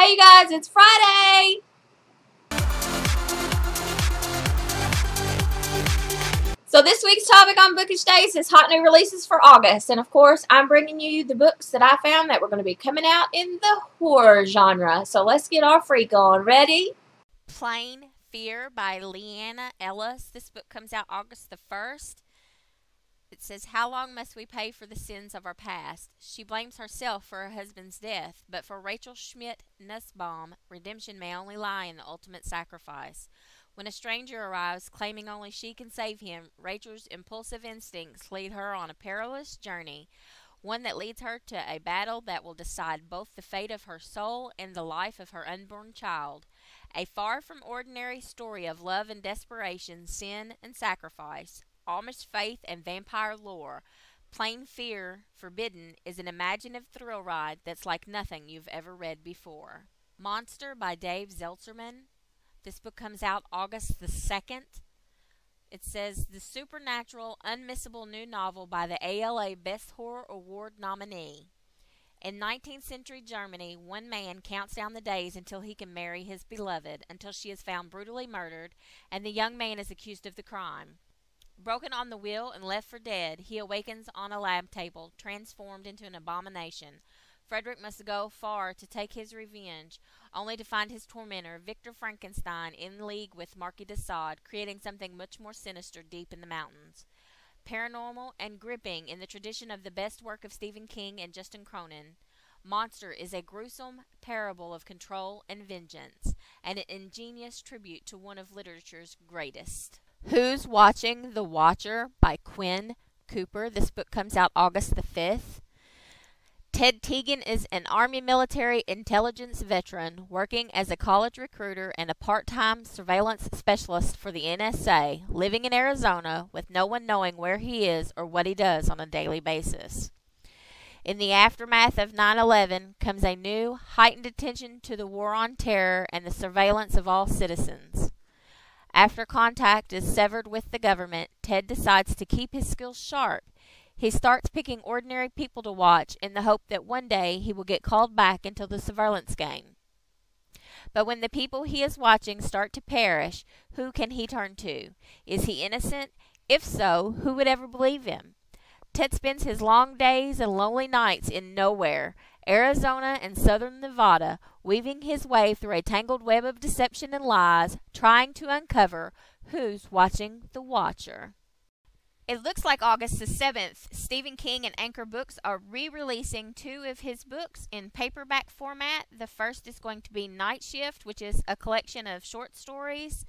Hey you guys, it's Friday! So this week's topic on Bookish Days is hot new releases for August. And of course, I'm bringing you the books that I found that were going to be coming out in the horror genre. So let's get our freak on. Ready? Plain Fear by Leanna Ellis. This book comes out August the 1st. It says, how long must we pay for the sins of our past? She blames herself for her husband's death, but for Rachel Schmidt Nussbaum, redemption may only lie in the ultimate sacrifice. When a stranger arrives claiming only she can save him, Rachel's impulsive instincts lead her on a perilous journey, one that leads her to a battle that will decide both the fate of her soul and the life of her unborn child. A far from ordinary story of love and desperation, sin and sacrifice, Amish faith and vampire lore. Plain Fear, Forbidden is an imaginative thrill ride that's like nothing you've ever read before. Monster by Dave Zeltzerman. This book comes out August the 2nd. It says, the supernatural, unmissable new novel by the ALA Best Horror Award nominee. In 19th century Germany, one man counts down the days until he can marry his beloved, until she is found brutally murdered, and the young man is accused of the crime. Broken on the wheel and left for dead, he awakens on a lab table, transformed into an abomination. Frederick must go far to take his revenge, only to find his tormentor, Victor Frankenstein, in league with Marquis de Sade, creating something much more sinister deep in the mountains. Paranormal and gripping in the tradition of the best work of Stephen King and Justin Cronin, Monster is a gruesome parable of control and vengeance, and an ingenious tribute to one of literature's greatest. Who's Watching the Watcher by Quinn Cooper. This book comes out August the 5th. Ted Teagan is an Army military intelligence veteran working as a college recruiter and a part-time surveillance specialist for the NSA, living in Arizona with no one knowing where he is or what he does on a daily basis. In the aftermath of 9/11 comes a new, heightened attention to the war on terror and the surveillance of all citizens. After contact is severed with the government, Ted decides to keep his skills sharp. He starts picking ordinary people to watch in the hope that one day he will get called back into the surveillance game. But when the people he is watching start to perish, who can he turn to? Is he innocent? If so, who would ever believe him? Ted spends his long days and lonely nights in nowhere, Arizona and southern Nevada, weaving his way through a tangled web of deception and lies, trying to uncover who's watching the watcher. It looks like August the 7th, Stephen King and Anchor Books are re-releasing two of his books in paperback format. The first is going to be Night Shift, which is a collection of short stories.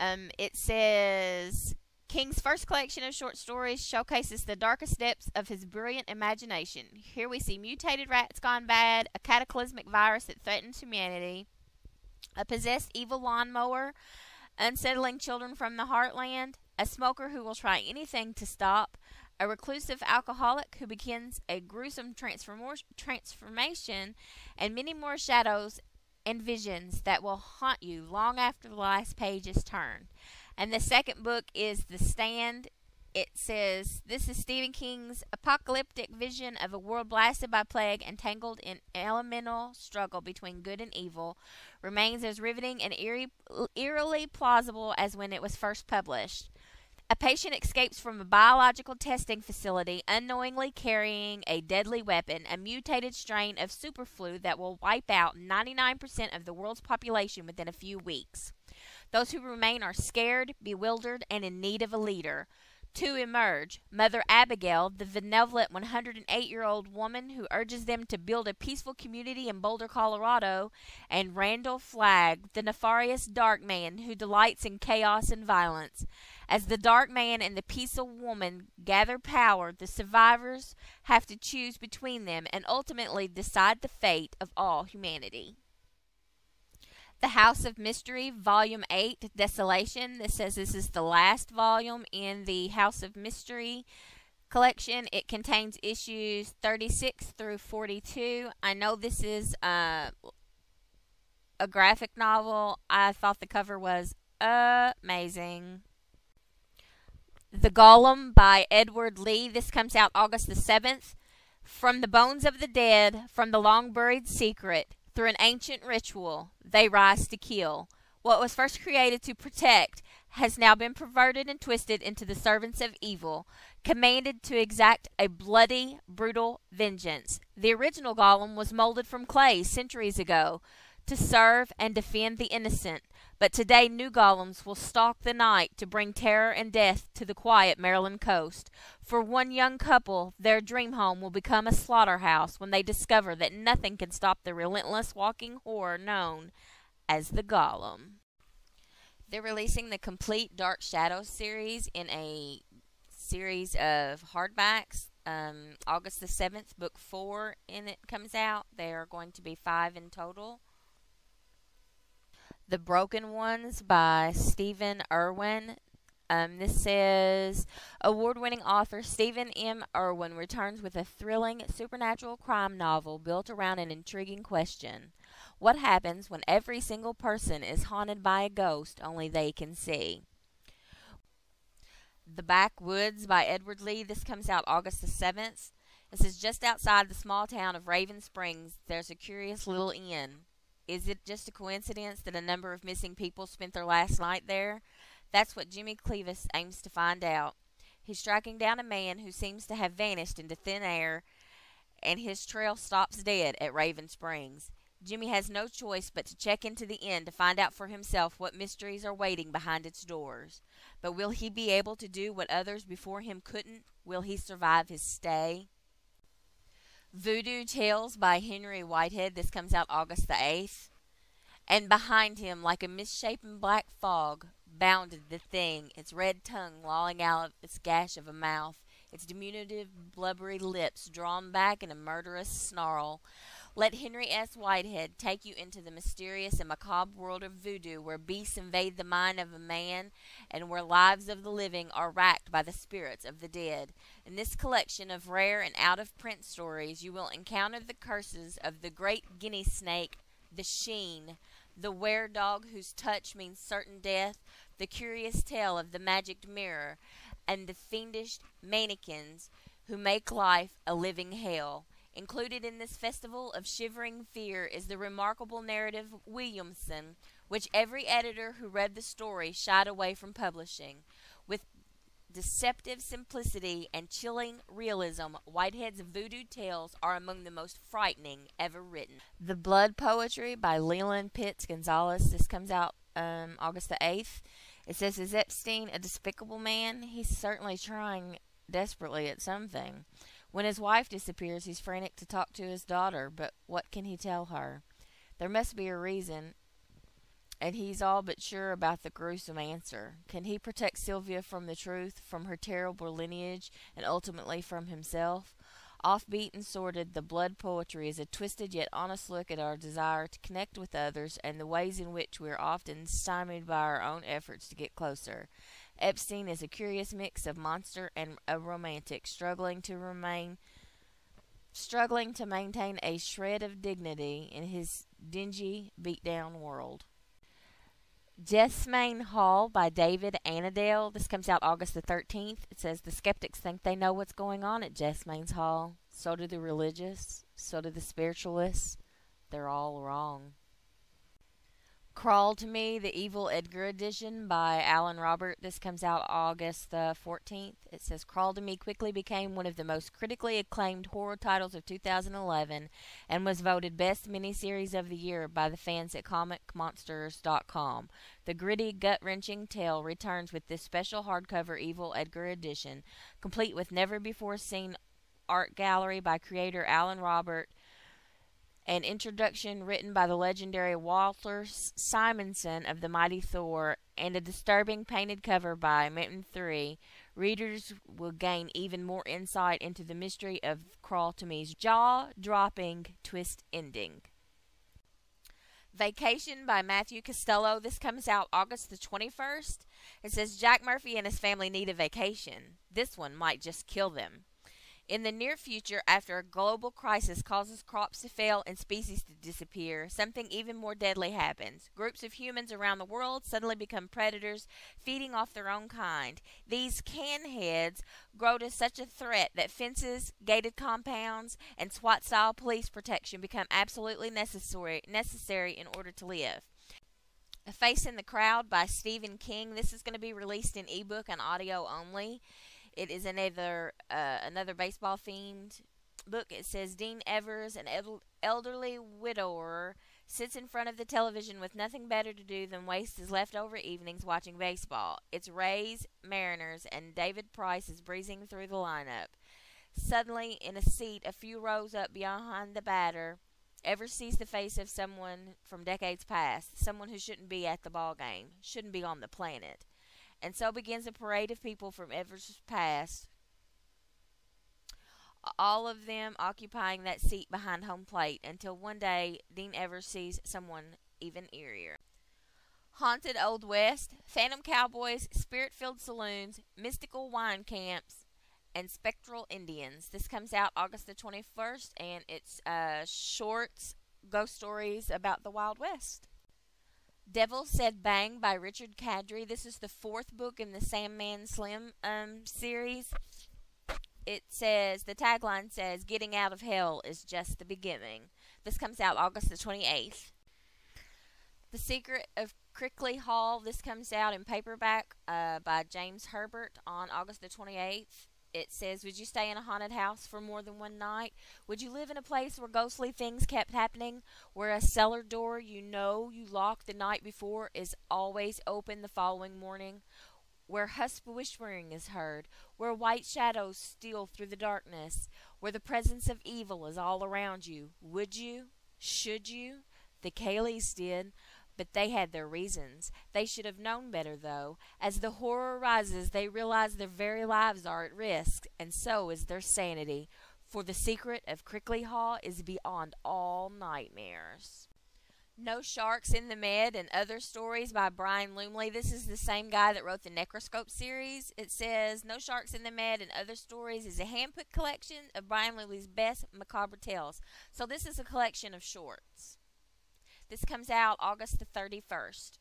It says, King's first collection of short stories showcases the darkest depths of his brilliant imagination. Here we see mutated rats gone bad, a cataclysmic virus that threatens humanity, a possessed evil lawnmower, unsettling children from the heartland, a smoker who will try anything to stop, a reclusive alcoholic who begins a gruesome transformation, and many more shadows and visions that will haunt you long after the last page is turned. And the second book is The Stand. It says, this is Stephen King's apocalyptic vision of a world blasted by plague and tangled in elemental struggle between good and evil, remains as riveting and eerily plausible as when it was first published. A patient escapes from a biological testing facility, unknowingly carrying a deadly weapon, a mutated strain of superflu that will wipe out 99% of the world's population within a few weeks. Those who remain are scared, bewildered, and in need of a leader. Two emerge: Mother Abigail, the benevolent 108-year-old woman who urges them to build a peaceful community in Boulder, Colorado, and Randall Flagg, the nefarious dark man who delights in chaos and violence. As the dark man and the peaceful woman gather power, the survivors have to choose between them and ultimately decide the fate of all humanity. The House of Mystery, Volume 8, Desolation. This says this is the last volume in the House of Mystery collection. It contains issues 36 through 42. I know this is a graphic novel. I thought the cover was amazing. The Golem by Edward Lee. This comes out August the 7th. From the bones of the dead, from the long-buried secret, Through an ancient ritual, they rise to kill. What was first created to protect has now been perverted and twisted into the servants of evil, commanded to exact a bloody, brutal vengeance. The original golem was molded from clay centuries ago to serve and defend the innocent, but today new golems will stalk the night to bring terror and death to the quiet Maryland coast. For one young couple, their dream home will become a slaughterhouse when they discover that nothing can stop the relentless walking horror known as the golem. They're releasing the complete Dark Shadows series in a series of hardbacks. August the 7th, book 4 in it comes out. There are going to be 5 in total. The Broken Ones by Stephen Irwin. This says, award-winning author Stephen M. Irwin returns with a thrilling supernatural crime novel built around an intriguing question. What happens when every single person is haunted by a ghost only they can see? The Backwoods by Edward Lee. This comes out August the 7th. It says, just outside the small town of Raven Springs, there's a curious little inn. Is it just a coincidence that a number of missing people spent their last night there? That's what Jimmy Clevis aims to find out. He's tracking down a man who seems to have vanished into thin air, and his trail stops dead at Raven Springs. Jimmy has no choice but to check into the inn to find out for himself what mysteries are waiting behind its doors. But will he be able to do what others before him couldn't? Will he survive his stay? Voodoo Tales by Henry Whitehead. This comes out August the 8th. And behind him, like a misshapen black fog, bounded the thing, its red tongue lolling out of its gash of a mouth, its diminutive, blubbery lips drawn back in a murderous snarl. Let Henry S. Whitehead take you into the mysterious and macabre world of voodoo, where beasts invade the mind of a man and where lives of the living are racked by the spirits of the dead. In this collection of rare and out-of-print stories, you will encounter the curses of the great guinea snake, the Sheen, the were-dog whose touch means certain death, the curious tale of the magic mirror, and the fiendish mannequins who make life a living hell. Included in this festival of shivering fear is the remarkable narrative Williamson, which every editor who read the story shied away from publishing. With deceptive simplicity and chilling realism, Whitehead's voodoo tales are among the most frightening ever written. The Blood Poetry by Leland Pitts-Gonzalez. This comes out August the 8th. It says, is Epstein a despicable man? He's certainly trying desperately at something. When his wife disappears, he's frantic to talk to his daughter, but what can he tell her? There must be a reason, and he's all but sure about the gruesome answer. Can he protect Sylvia from the truth, from her terrible lineage, and ultimately from himself? Offbeat and sordid, the Blood Poetry is a twisted yet honest look at our desire to connect with others and the ways in which we are often stymied by our own efforts to get closer. Epstein is a curious mix of monster and a romantic, struggling to maintain a shred of dignity in his dingy, beat-down world. Jessamine Hall by David Annandale. This comes out August the 13th. It says, the skeptics think they know what's going on at Jessamine's Hall. So do the religious. So do the spiritualists. They're all wrong. Crawl to Me, the Evil Edgar edition by Alan Robert. This comes out August the 14th. It says, Crawl to Me quickly became one of the most critically acclaimed horror titles of 2011 and was voted Best Miniseries of the Year by the fans at ComicMonsters.com. The gritty, gut-wrenching tale returns with this special hardcover Evil Edgar edition, complete with never-before-seen art gallery by creator Alan Robert, an introduction written by the legendary Walter Simonson of the Mighty Thor, and a disturbing painted cover by Mountain 3, readers will gain even more insight into the mystery of Crawl to Me's jaw-dropping twist ending. Vacation by Matthew Costello. This comes out August the 21st. It says, Jack Murphy and his family need a vacation. This one might just kill them. In the near future, after a global crisis causes crops to fail and species to disappear, something even more deadly happens. Groups of humans around the world suddenly become predators, feeding off their own kind. These canheads grow to such a threat that fences, gated compounds, and SWAT-style police protection become absolutely necessary in order to live. A Face in the Crowd by Stephen King. This is going to be released in ebook and audio only. It is another baseball themed book. It says Dean Evers, an elderly widower, sits in front of the television with nothing better to do than waste his leftover evenings watching baseball. It's Rays, Mariners, and David Price is breezing through the lineup. Suddenly, in a seat a few rows up behind the batter, Evers sees the face of someone from decades past, someone who shouldn't be at the ball game, shouldn't be on the planet. And so begins a parade of people from Evers' past, all of them occupying that seat behind home plate, until one day Dean Evers sees someone even eerier. Haunted Old West, Phantom Cowboys, Spirit-Filled Saloons, Mystical Wine Camps, and Spectral Indians. This comes out August the 21st, and it's shorts, ghost stories about the Wild West. Devil Said Bang by Richard Kadrey. This is the fourth book in the Sandman Slim series. It says, the tagline says, "Getting out of hell is just the beginning." This comes out August the 28th. The Secret of Crickley Hall. This comes out in paperback by James Herbert on August the 28th. It says, would you stay in a haunted house for more than one night? Would you live in a place where ghostly things kept happening? Where a cellar door you locked the night before is always open the following morning? Where hushed whispering is heard? Where white shadows steal through the darkness? Where the presence of evil is all around you? Would you? Should you? The Kayleys did. But they had their reasons. They should have known better, though. As the horror rises, they realize their very lives are at risk, and so is their sanity. For the secret of Crickley Hall is beyond all nightmares. No Sharks in the Med and Other Stories by Brian Lumley. This is the same guy that wrote the Necroscope series. It says, No Sharks in the Med and Other Stories is a hand-picked collection of Brian Lumley's best macabre tales. So this is a collection of shorts. This comes out August the 31st.